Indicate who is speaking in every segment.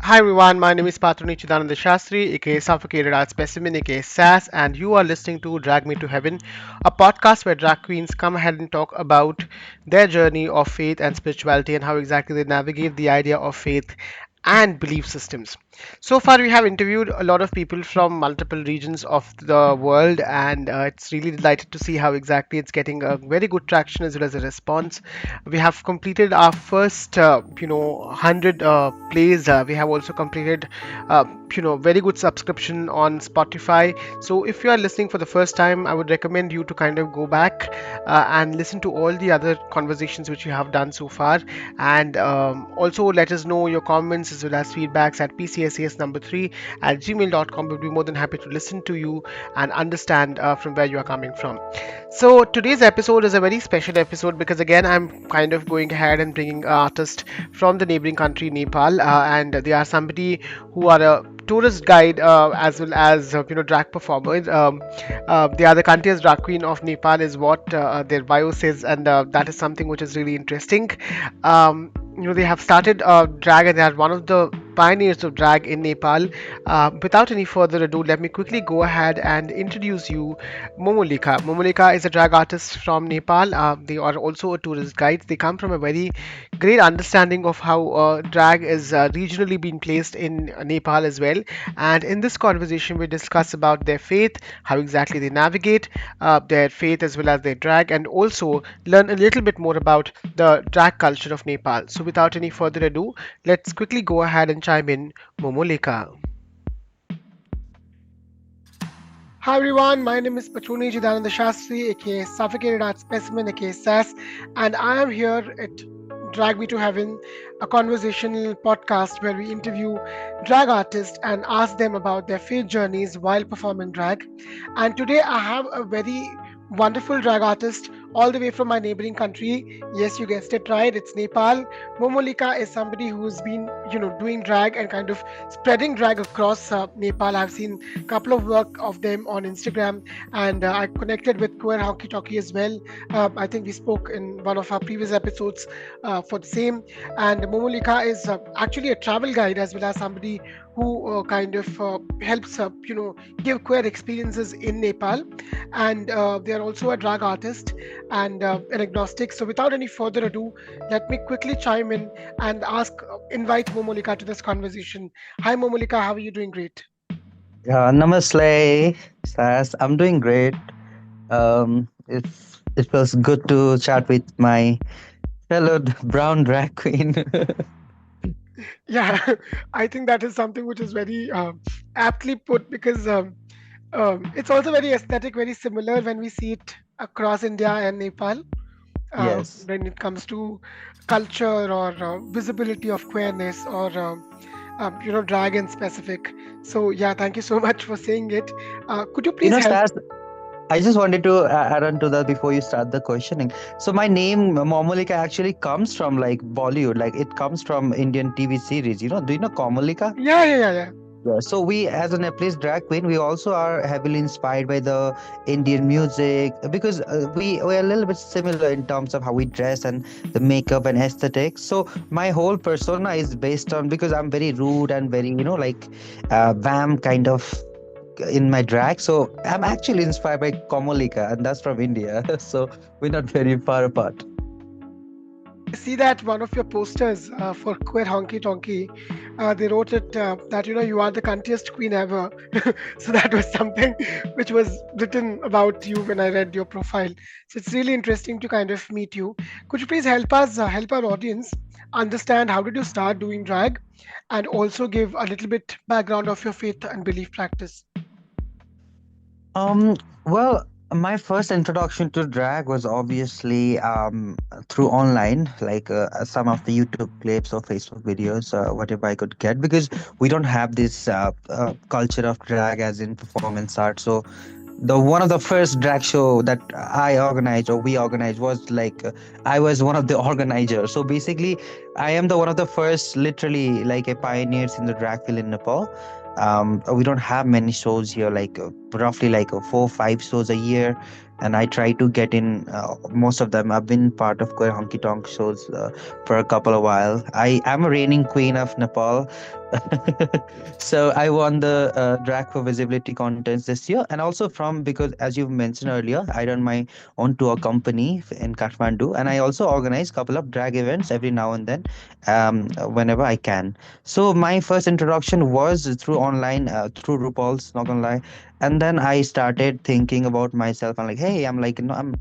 Speaker 1: Hi everyone, my name is Patrani Chidananda Shastri, aka Suffocated Art Specimen, aka SAS, and you are listening to Drag Me to Heaven, a podcast where drag queens come ahead and talk about their journey of faith and spirituality and how exactly they navigate the idea of faith and belief systems. So far, we have interviewed a lot of people from multiple regions of the world, and it's really delighted to see how exactly it's getting a very good traction as well as a response. We have completed our first, 100 plays. We have also completed, very good subscription on Spotify. So if you are listening for the first time, I would recommend you to kind of go back and listen to all the other conversations which you have done so far, and also let us know your comments as well as feedbacks at pcsas number 3 at gmail.com. We'll be more than happy to listen to you and understand from where you are coming from. So today's episode is a very special episode because again I'm kind of going ahead and bringing an artist from the neighboring country Nepal, and they are somebody who are a tourist guide as well as drag performer. They are the country's drag queen of Nepal is what their bio says, and that is something which is really interesting. They have started drag and they are one of the pioneers of drag in Nepal. Without any further ado, let me quickly go ahead and introduce you Momolicca. Momolicca is a drag artist from Nepal. They are also a tourist guide. They come from a very great understanding of how drag is regionally being placed in Nepal as well. And in this conversation, we discuss about their faith, how exactly they navigate their faith as well as their drag, and also learn a little bit more about the drag culture of Nepal. So, without any further ado, let's quickly go ahead and chime in Momolika. Hi everyone, my name is Pachuni Jidananda Shastri, aka Suffocated Art Specimen, aka SAS, and I am here at Drag Me to Heaven, a conversational podcast where we interview drag artists and ask them about their faith journeys while performing drag. And today I have a very wonderful drag artist all the way from my neighboring country. Yes, you guessed it right, it's Nepal. Momolika is somebody who's been, doing drag and kind of spreading drag across Nepal. I've seen a couple of work of them on Instagram, and I connected with Queer Honky Talkie as well. I think we spoke in one of our previous episodes for the same. And Momolika is actually a travel guide as well as somebody who kind of helps, give queer experiences in Nepal. And they are also a drag artist and an agnostic. So without any further ado, let me quickly chime in and invite Momolika to this conversation. Hi, Momolika, how are you doing? Great.
Speaker 2: Namaste, Sas. I'm doing great. It feels good to chat with my fellow brown drag queen.
Speaker 1: Yeah, I think that is something which is very aptly put because it's also very aesthetic, very similar when we see it across India and Nepal
Speaker 2: Yes.
Speaker 1: when it comes to culture or visibility of queerness or drag in specific. So yeah, thank you so much for saying it. Could you please help?
Speaker 2: Sas, I just wanted to add on to that before you start the questioning. So my name Momolicca actually comes from like Bollywood, like it comes from Indian TV series. Do you know Komalika?
Speaker 1: Yeah, yeah, yeah, yeah.
Speaker 2: Yeah, so we, as a Nepalese drag queen, we also are heavily inspired by the Indian music because we're a little bit similar in terms of how we dress and the makeup and aesthetics. So my whole persona is based on because I'm very rude and very like bam kind of in my drag. So I'm actually inspired by Komalika, and that's from India. So we're not very far apart.
Speaker 1: I see that one of your posters for Queer Honky Tonky, they wrote it that you are the cuntiest queen ever. So that was something which was written about you when I read your profile. So it's really interesting to kind of meet you. Could you please help us, help our audience understand how did you start doing drag, and also give a little bit background of your faith and belief practice?
Speaker 2: Um, well, my first introduction to drag was obviously through online, like some of the YouTube clips or Facebook videos, whatever I could get, because we don't have this culture of drag as in performance art. So the one of the first drag show that I organized or we organized was like I was one of the organizers. So basically, I am the one of the first, literally like a pioneers in the drag field in Nepal. We don't have many shows here, like roughly like 4 5 shows a year, and I try to get in most of them. I've been part of queer honky tonk shows for a couple of while. I am a reigning queen of Nepal, So I won the drag for visibility contest this year, and also from, because as you mentioned earlier, I run my own tour company in Kathmandu, and I also organize a couple of drag events every now and then, whenever I can. So my first introduction was through online, through RuPaul's, not gonna lie, and then I started thinking about myself. I'm like, hey, I'm like, no,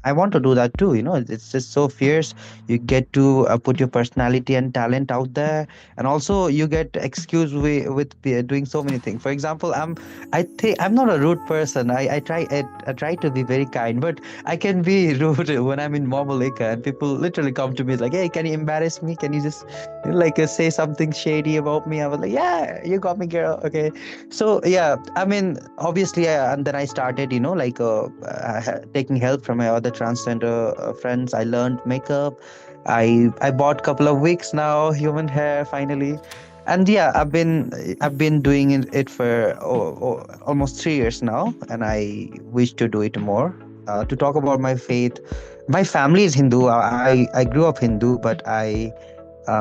Speaker 2: I want to do that too. It's just so fierce. You get to put your personality and talent out there, and also you get excused with doing so many things. For example, I think I'm not a rude person. I try to be very kind, but I can be rude when I'm in Momolicca and people literally come to me like, hey, can you embarrass me, can you just say something shady about me? I was like, yeah, you got me, girl. Okay. So yeah, I mean, obviously, and then I started, taking help from my other transgender friends. I learned makeup. I bought couple of wigs now, human hair finally, and yeah, I've been doing it for almost 3 years now, and I wish to do it more. To talk about my faith, my family is Hindu. I grew up Hindu, but I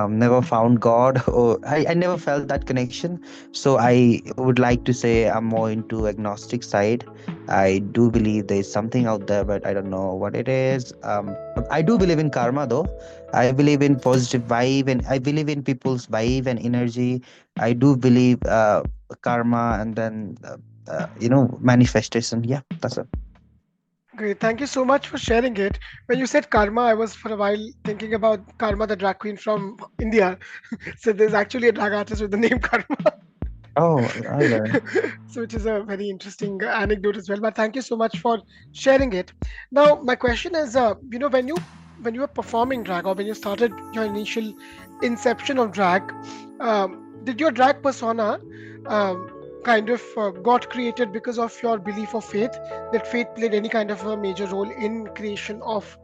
Speaker 2: never found God, or I never felt that connection. So I would like to say I'm more into agnostic side. I do believe there's something out there, but I don't know what it is. I do believe in karma though. I believe in positive vibe, and I believe in people's vibe and energy. I do believe karma, and then manifestation. Yeah, that's it.
Speaker 1: Great. Thank you so much for sharing it. When you said Karma, I was for a while thinking about Karma, the drag queen from India. So there's actually a drag artist with the name Karma.
Speaker 2: Oh, all right.
Speaker 1: So which is a very interesting anecdote as well. But thank you so much for sharing it. Now, my question is, when you were performing drag, or when you started your initial inception of drag, did your drag persona kind of got created because of your belief of faith? That faith played any kind of a major role in creation of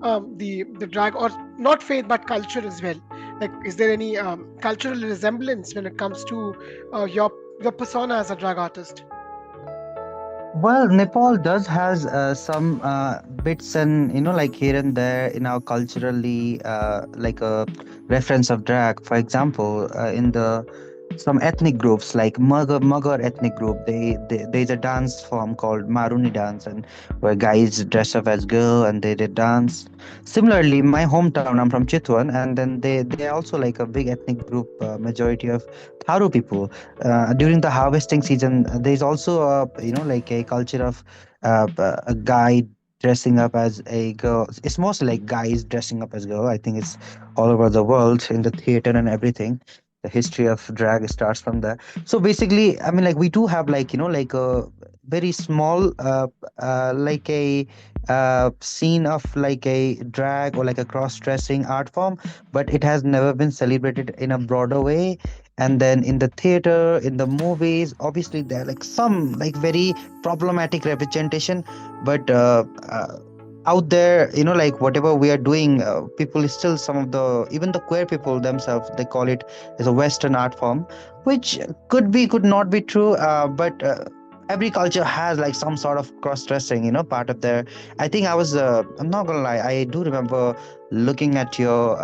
Speaker 1: the drag, or not faith but culture as well? Like, is there any cultural resemblance when it comes to your persona as a drag artist?
Speaker 2: Well, Nepal does has some bits and like here and there in our culturally like a reference of drag. For example, in the some ethnic groups like Mughal ethnic group, there's a dance form called Maruni dance, and where guys dress up as girl and they dance. Similarly, my hometown, I'm from Chitwan, and then they also like a big ethnic group, majority of Tharu people. During the harvesting season, there's also like a culture of a guy dressing up as a girl. It's mostly like guys dressing up as girl. I think it's all over the world in the theater and everything. The history of drag starts from there. So basically, I mean, like we do have like like a very small like a scene of like a drag or like a cross-dressing art form, but it has never been celebrated in a broader way. And then in the theater, in the movies, obviously there are like some like very problematic representation, but out there, like whatever we are doing, people is still, some of the, even the queer people themselves, they call it as a western art form, which could not be true, but every culture has like some sort of cross-dressing, part of their. I think I'm not gonna lie, I do remember looking at your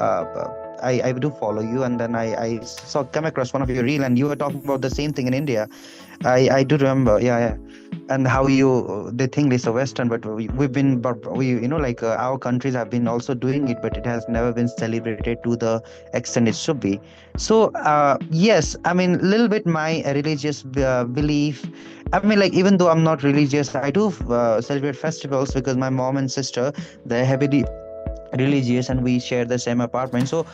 Speaker 2: I do follow you, and then I saw come across one of your reel, and you were talking about the same thing in India. I do remember, yeah, yeah. And how they think it's a Western, but but we, like our countries have been also doing it, but it has never been celebrated to the extent it should be. So, yes, I mean, a little bit my religious belief. I mean, like, even though I'm not religious, I do celebrate festivals because my mom and sister, they're heavily religious, and we share the same apartment. So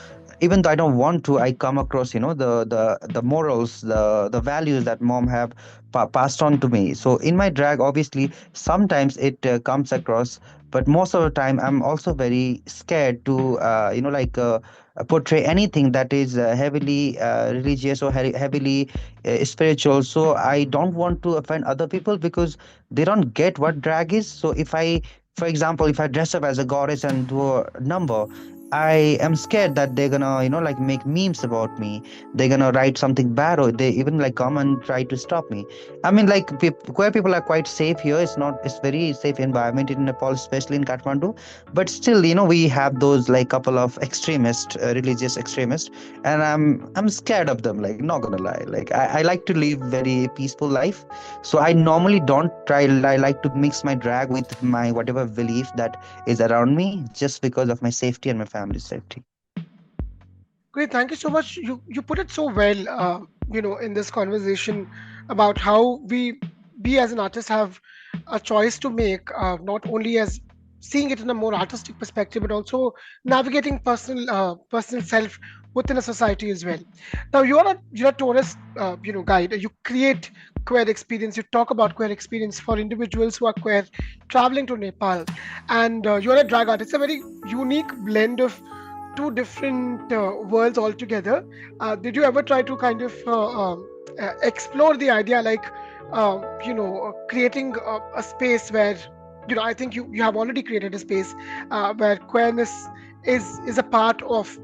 Speaker 2: even though I don't want to, I come across the morals, the values that mom have passed on to me. So in my drag, obviously sometimes it comes across, but most of the time I'm also very scared to portray anything that is heavily religious or heavily spiritual. So I don't want to offend other people because they don't get what drag is. So if I, for example, if I dress up as a goddess and do a number, I am scared that they're gonna, like make memes about me. They're gonna write something bad, or they even like come and try to stop me. I mean, like queer people are quite safe here. It's very safe environment in Nepal, especially in Kathmandu. But still, we have those like couple of extremists, religious extremists, and I'm scared of them. Like, not gonna lie, like I like to live very peaceful life, so I normally don't try. I like to mix my drag with my whatever belief that is around me, just because of my safety and my family's safety.
Speaker 1: Great, thank you so much. You put it so well, in this conversation about how we as an artist have a choice to make, not only as seeing it in a more artistic perspective, but also navigating personal self within a society as well. Now you're a tourist, guide. You create queer experience. You talk about queer experience for individuals who are queer traveling to Nepal, and you're a drag artist. It's a very unique blend of two different worlds altogether. Did you ever try to kind of explore the idea, like creating a space where I think you have already created a space where queerness is a part of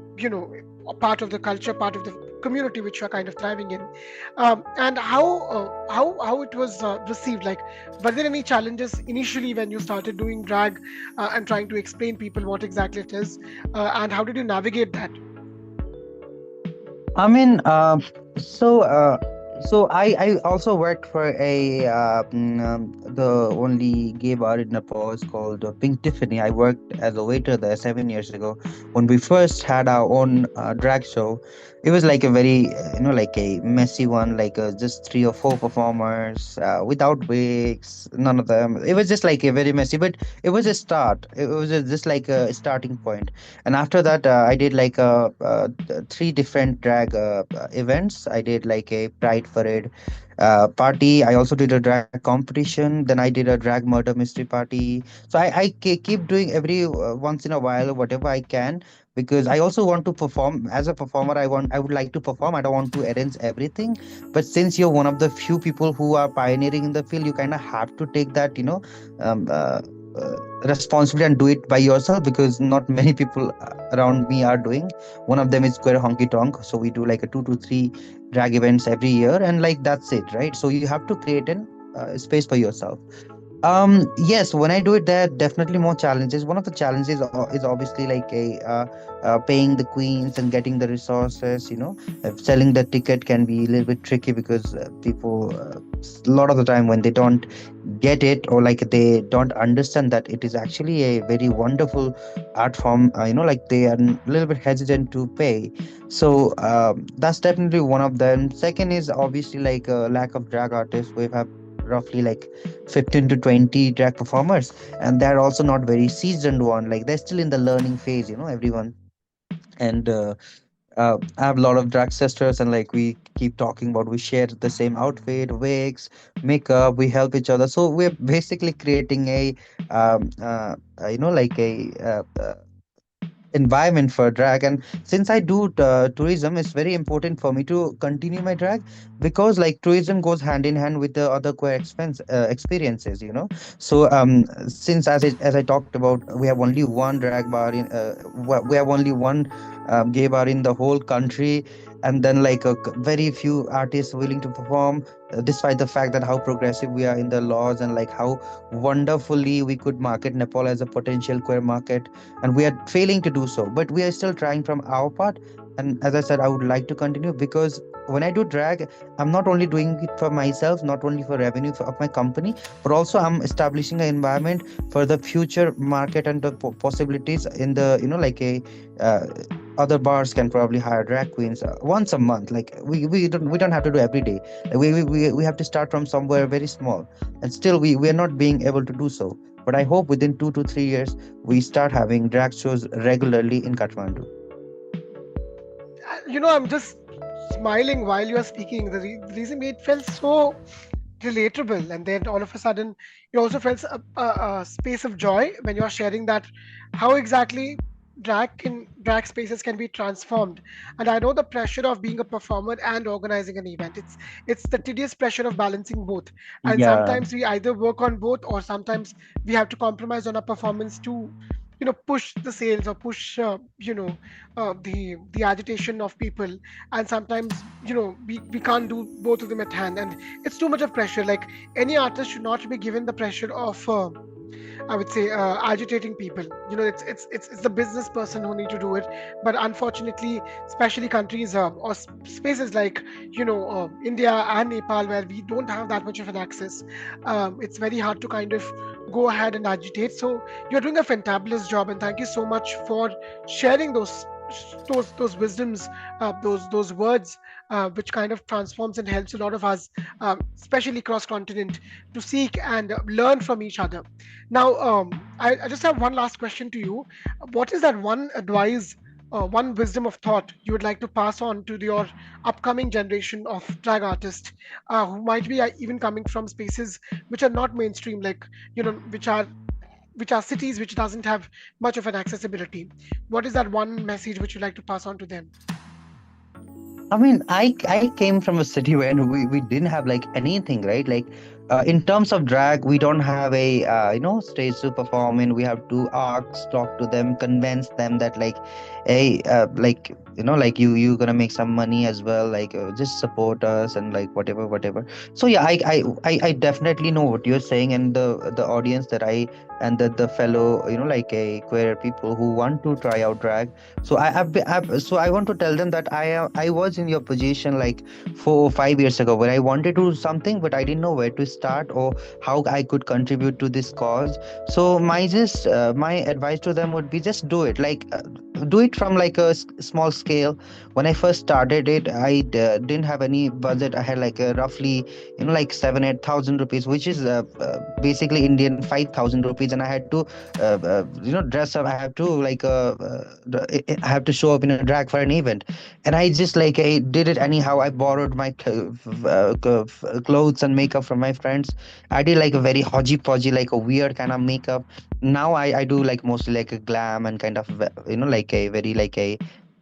Speaker 1: a part of the culture, part of the community which you are kind of thriving in, and how it was received. Like, were there any challenges initially when you started doing drag and trying to explain people what exactly it is, and how did you navigate that?
Speaker 2: I mean, so I also worked for the only gay bar in Nepal is called Pink Tiffany. I worked as a waiter there 7 years ago when we first had our own drag show. It was like a very like a messy one, like just three or four performers without wigs, none of them. It was just like a very messy, but it was a start. It was just like a starting point. And after that, I did like three different drag events. I did like a pride parade party. I also did a drag competition. Then I did a drag murder mystery party. So I keep doing every once in a while whatever I can, because I also want to perform as a performer. I would like to perform. I don't want to arrange everything. But since you're one of the few people who are pioneering in the field, you kind of have to take that um, uh, responsibility and do it by yourself, because not many people around me are doing. One of them is Queer Honky Tonk, so we do like a 2 to 3 drag events every year, and like that's it, right? So you have to create an space for yourself. Yes, when I do it, there are definitely more challenges. One of the challenges is obviously like paying the queens and getting the resources. Selling the ticket can be a little bit tricky, because people, a lot of the time when they don't get it, or like they don't understand that it is actually a very wonderful art form, like they are a little bit hesitant to pay. So that's definitely one of them. Second is obviously like a lack of drag artists. We have roughly like 15 to 20 drag performers, and they're also not very seasoned one, like they're still in the learning phase, everyone. And I have a lot of drag sisters, and like we keep talking about, we share the same outfit, wigs, makeup, we help each other. So we're basically creating a like a environment for drag. And since I do tourism, it's very important for me to continue my drag, because like tourism goes hand in hand with the other queer experiences. So since as I talked about, we have only one drag bar in we have only one gay bar in the whole country, and then like very few artists willing to perform, despite the fact that how progressive we are in the laws, and like how wonderfully we could market Nepal as a potential queer market, and we are failing to do so, but we are still trying from our part. And as I said, I would like to continue, because when I do drag, I'm not only doing it for myself, not only for revenue of my company, but also I'm establishing an environment for the future market, and the possibilities in the like a uh, other bars can probably hire drag queens once a month. Like we don't have to do every day. Like, we have to start from somewhere very small, and still we are not being able to do so. But I hope within 2 to 3 years we start having drag shows regularly in Kathmandu.
Speaker 1: I'm just smiling while you are speaking. The reason it felt so relatable, and then all of a sudden it also felt a space of joy when you're sharing that how exactly drag spaces can be transformed. And I know the pressure of being a performer and organizing an event. It's the tedious pressure of balancing both, and
Speaker 2: Yeah.
Speaker 1: sometimes we either work on both, or sometimes we have to compromise on our performance too, push the sales or push the agitation of people. And sometimes we can't do both of them at hand, and it's too much of pressure. Like, any artist should not be given the pressure of I would say agitating people. It's the business person who need to do it. But unfortunately, especially countries or spaces like India and Nepal, where we don't have that much of an access, it's very hard to kind of go ahead and agitate. So you're doing a fantabulous job, and thank you so much for sharing those wisdoms, those words, which kind of transforms and helps a lot of us, especially cross continent, to seek and learn from each other. Now, I just have one last question to you. What is that one advice, one wisdom of thought you would like to pass on to your upcoming generation of drag artists, who might be even coming from spaces which are not mainstream, like which are cities which doesn't have much of an accessibility? What is that one message which you like to pass on to them?
Speaker 2: I mean, I came from a city where we didn't have like anything, right? Like, in terms of drag, we don't have a stage to perform in. We have to ask, talk to them, convince them that like, hey, like like you gonna make some money as well. Like, just support us and like whatever. So yeah, I definitely know what you're saying, and the audience that I and the fellow like a queer people who want to try out drag. So so I want to tell them that I was in your position like 4 or 5 years ago, where I wanted to do something but I didn't know where to start or how I could contribute to this cause. So my advice to them would be just do it, like, do it from like a small scale. When I first started it, didn't have any budget. I had like a roughly like 7 8 thousand rupees, which is basically Indian 5,000 rupees, and I had to dress up. I have to like I have to show up in a drag for an event, and I just like I did it anyhow. I borrowed my clothes and makeup from my friends. I did like a very hodgy podgy, like a weird kind of makeup. Now I do like mostly like a glam and kind of like a very like a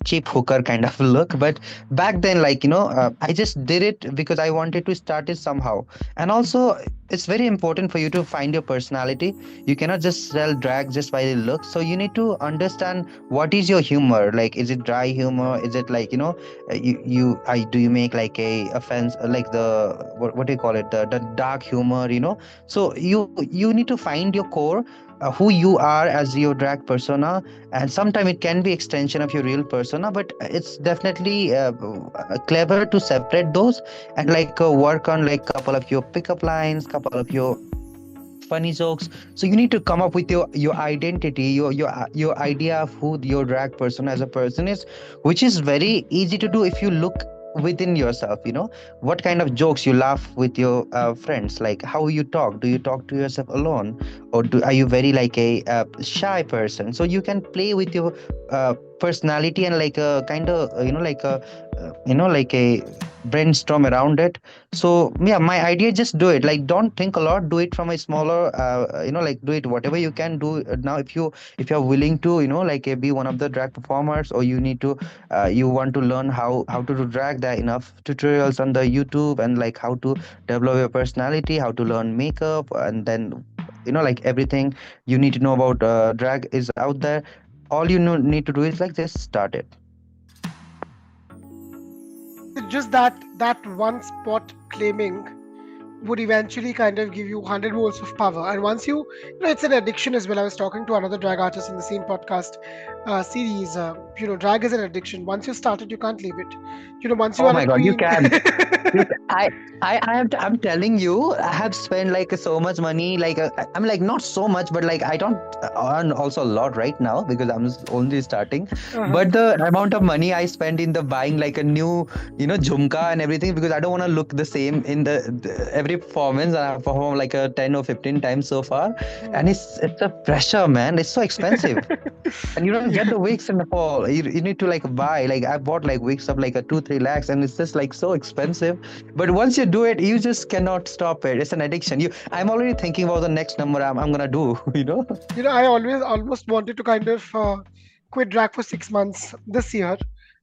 Speaker 2: cheap hooker kind of look. But back then, like I just did it because I wanted to start it somehow. And also, it's very important for you to find your personality. You cannot just sell drag just by the look. So you need to understand what is your humor. Like, is it dry humor? Is it like you I do you make like a offense, like the what do you call it, the dark humor, so you need to find your core, who you are as your drag persona. And sometimes it can be extension of your real persona, but it's definitely clever to separate those and like work on like couple of your pickup lines, couple of your funny jokes. So you need to come up with your identity, your idea of who your drag person as a person is, which is very easy to do if you look within yourself. What kind of jokes you laugh with your friends, like how you talk. Do you talk to yourself alone, or are you very like a shy person? So you can play with your personality and like a kind of like a like a brainstorm around it. So yeah, my idea, just do it, like don't think a lot, do it from a smaller like do it whatever you can do. Now if you're willing to like be one of the drag performers, or you need to you want to learn how to do drag, there are enough tutorials on the YouTube, and like how to develop your personality, how to learn makeup, and then like everything you need to know about drag is out there. All you need to do is like just start it.
Speaker 1: Is it just that one spot claiming would eventually kind of give you 100 volts of power? And once it's an addiction as well. I was talking to another drag artist in the same podcast series. Drag is an addiction. Once you start it, you can't leave it. Once you
Speaker 2: Oh
Speaker 1: are a
Speaker 2: my God, you
Speaker 1: queen.
Speaker 2: can. Look, I'm telling you, I have spent like so much money. Like, I'm like not so much, but like I don't earn also a lot right now because I'm only starting.
Speaker 1: Uh-huh.
Speaker 2: But the amount of money I spend in the buying like a new, jhumka and everything, because I don't want to look the same in the every performance. And I've performed like a 10 or 15 times so far, and
Speaker 1: Hmm.
Speaker 2: it's a pressure, man. It's so expensive. And you don't get
Speaker 1: Yeah.
Speaker 2: the wigs in Nepal. You need to like buy. Like I bought like wigs of like a 2 3 lakhs, and it's just like so expensive. But once you do it, you just cannot stop it. It's an addiction. I'm already thinking about the next number I'm gonna do.
Speaker 1: I always almost wanted to kind of quit drag for 6 months this year,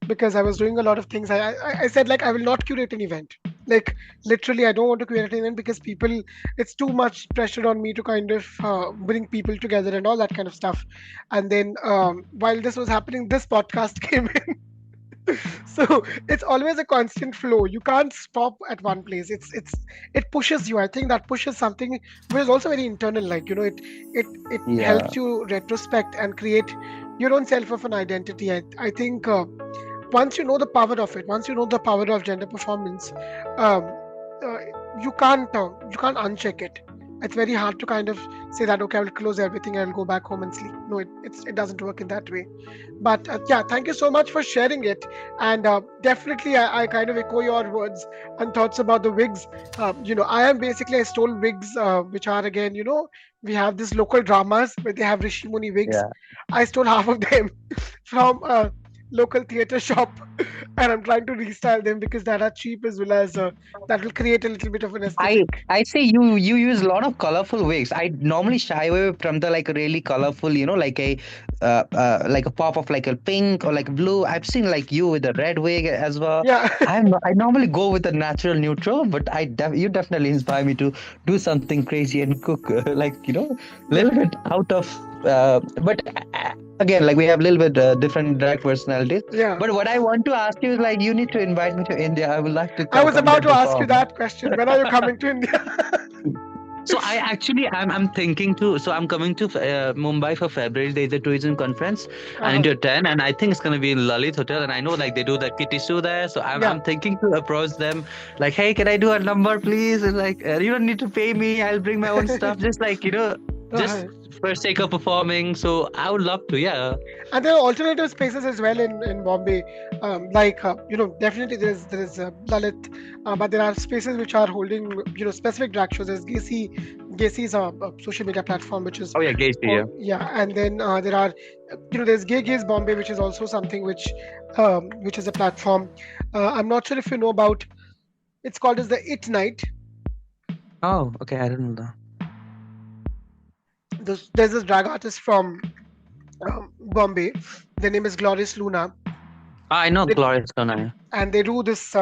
Speaker 1: because I was doing a lot of things. I said, like, I will not curate an event. Like literally, I don't want to create entertainment because people, it's too much pressure on me to kind of bring people together and all that kind of stuff. And then while this was happening, this podcast came in. So it's always a constant flow. You can't stop at one place. It pushes you. I think that pushes something which is also very internal. Like, it
Speaker 2: Yeah.
Speaker 1: helps you retrospect and create your own self of an identity. I think once you know the power of it, once you know the power of gender performance, um, uh, you can't uncheck it. It's very hard to kind of say that, okay, I will close everything and I'll go back home and sleep. No, it doesn't work in that way. But yeah, thank you so much for sharing it. And definitely, I kind of echo your words and thoughts about the wigs. I stole wigs, which are again, we have these local dramas where they have Rishi Muni wigs.
Speaker 2: Yeah.
Speaker 1: I stole half of them from a local theater shop, and I'm trying to restyle them because that are cheap, as well as that will create a little bit of an
Speaker 2: I
Speaker 1: aesthetic.
Speaker 2: I say you use a lot of colorful wigs. I normally shy away from the like really colorful, like a pop of like a pink or like blue. I've seen like you with a red wig as well.
Speaker 1: Yeah.
Speaker 2: I normally go with a natural neutral, but you definitely inspire me to do something crazy and cook a
Speaker 1: Yeah.
Speaker 2: little bit out of. But again, like we have a little bit different drag personalities.
Speaker 1: Yeah.
Speaker 2: But what I want to ask you is like you need to invite me to India. I would like to
Speaker 1: I was
Speaker 2: come there
Speaker 1: about
Speaker 2: and
Speaker 1: to ask you
Speaker 2: perform.
Speaker 1: that question. When are you coming to India?
Speaker 2: So I'm thinking to so I'm coming to Mumbai for February. There's a tourism conference. I need
Speaker 1: Uh-huh.
Speaker 2: to attend, and I think it's gonna be in Lalit Hotel. And I know like they do the kitty show there, so
Speaker 1: Yeah.
Speaker 2: I'm thinking to approach them like, hey, can I do a number, please? And like you don't need to pay me. I'll bring my own stuff. Just like just
Speaker 1: Uh-huh.
Speaker 2: for sake of performing. So I would love to. Yeah.
Speaker 1: And there are alternative spaces as well in Bombay. Definitely there is Lalit, but there are spaces which are holding specific drag shows. There's Gacy is a social media platform which is
Speaker 2: Oh yeah, Gacy. Yeah.
Speaker 1: yeah, and then there are there's Gay Gays Bombay, which is also something which is a platform. I'm not sure if you know about. It's called as the It Night.
Speaker 2: Oh, okay. I don't know.
Speaker 1: There's this drag artist from Bombay. Their name is Glorious Luna.
Speaker 2: I know
Speaker 1: They,
Speaker 2: Glorious Kona.
Speaker 1: and they do this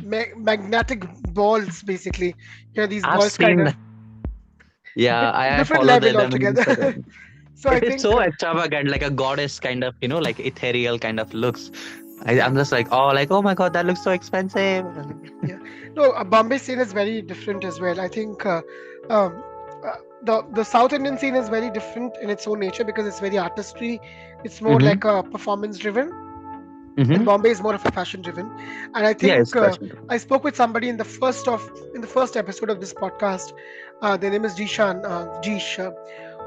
Speaker 1: magnetic balls, basically. These
Speaker 2: I've
Speaker 1: balls kind
Speaker 2: seen.
Speaker 1: of
Speaker 2: Yeah, I
Speaker 1: different
Speaker 2: follow
Speaker 1: level
Speaker 2: them on
Speaker 1: altogether.
Speaker 2: Instagram.
Speaker 1: So I
Speaker 2: It is
Speaker 1: think
Speaker 2: so extravagant, like a goddess kind of, like ethereal kind of looks.
Speaker 1: yeah,
Speaker 2: I'm just like, oh my God, that looks so expensive.
Speaker 1: yeah. No, Bombay scene is very different as well. I think um, the South Indian scene is very different in its own nature because it's very artistry. It's more
Speaker 2: Mm-hmm.
Speaker 1: like a performance driven, and
Speaker 2: Mm-hmm.
Speaker 1: Bombay is more of a fashion driven. And I
Speaker 2: Yeah,
Speaker 1: think
Speaker 2: it's fashion.
Speaker 1: I spoke with somebody in the first episode of this podcast. Their name is Jish,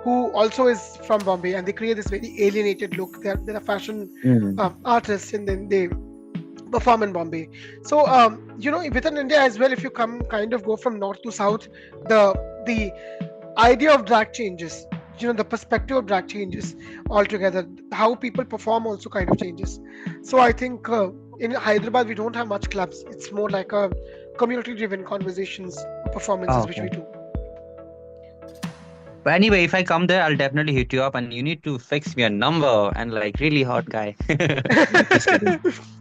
Speaker 1: who also is from Bombay, and they create this very alienated look. They're a fashion
Speaker 2: Mm.
Speaker 1: artist, and then they perform in Bombay. So within India as well, if you come kind of go from north to south, the idea of drag changes. The perspective of drag changes altogether. How people perform also kind of changes. So I think in Hyderabad we don't have much clubs. It's more like a community-driven conversations,
Speaker 2: Oh,
Speaker 1: performances which we
Speaker 2: okay.
Speaker 1: do.
Speaker 2: But anyway, if I come there, I'll definitely hit you up and you need to fix me a number and like really hot guy. Just kidding.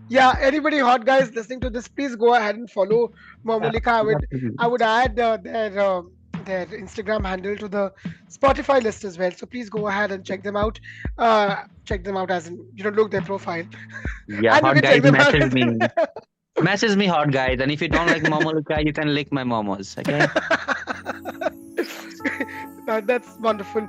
Speaker 1: Yeah, anybody hot guys listening to this, please go ahead and follow
Speaker 2: Yeah,
Speaker 1: Momolicca. I would
Speaker 2: absolutely.
Speaker 1: I would add their Instagram handle to the Spotify list as well. So please go ahead and check them out. Check them out as in look their profile,
Speaker 2: Yeah,
Speaker 1: and you
Speaker 2: hot
Speaker 1: can check
Speaker 2: guys
Speaker 1: them out
Speaker 2: message
Speaker 1: as
Speaker 2: me.
Speaker 1: well.
Speaker 2: Message me hot guys. And if you don't like Momolicca, you can lick my momos. Okay?
Speaker 1: That's wonderful.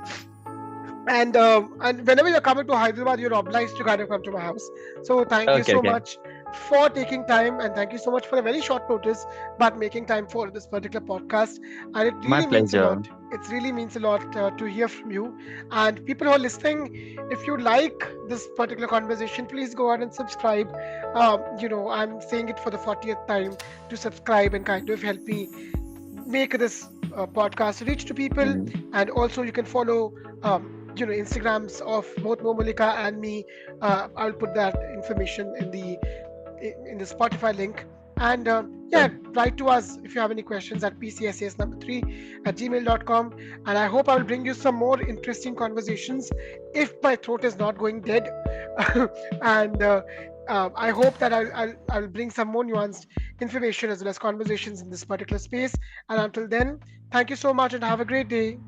Speaker 1: And whenever you're coming to Hyderabad, you're obliged to kind of come to my house. So thank you
Speaker 2: Okay,
Speaker 1: so
Speaker 2: okay.
Speaker 1: much for taking time, and thank you so much for a very short notice, but making time for this particular podcast. And it
Speaker 2: My
Speaker 1: really means a
Speaker 2: pleasure.
Speaker 1: lot. It really means a lot to hear from you. And people who are listening, if you like this particular conversation, please go ahead and subscribe. I'm saying it for the 40th time to subscribe and kind of help me make this podcast reach to people.
Speaker 2: Mm.
Speaker 1: And also you can follow Instagrams of both Momolicca and me. I'll put that information in the Spotify link. And yeah,
Speaker 2: Sure.
Speaker 1: write to us if you have any questions at pcsas number 3 at gmail.com. And I hope I will bring you some more interesting conversations if my throat is not going dead. And I hope that I'll bring some more nuanced information as well as conversations in this particular space. And until then, thank you so much and have a great day.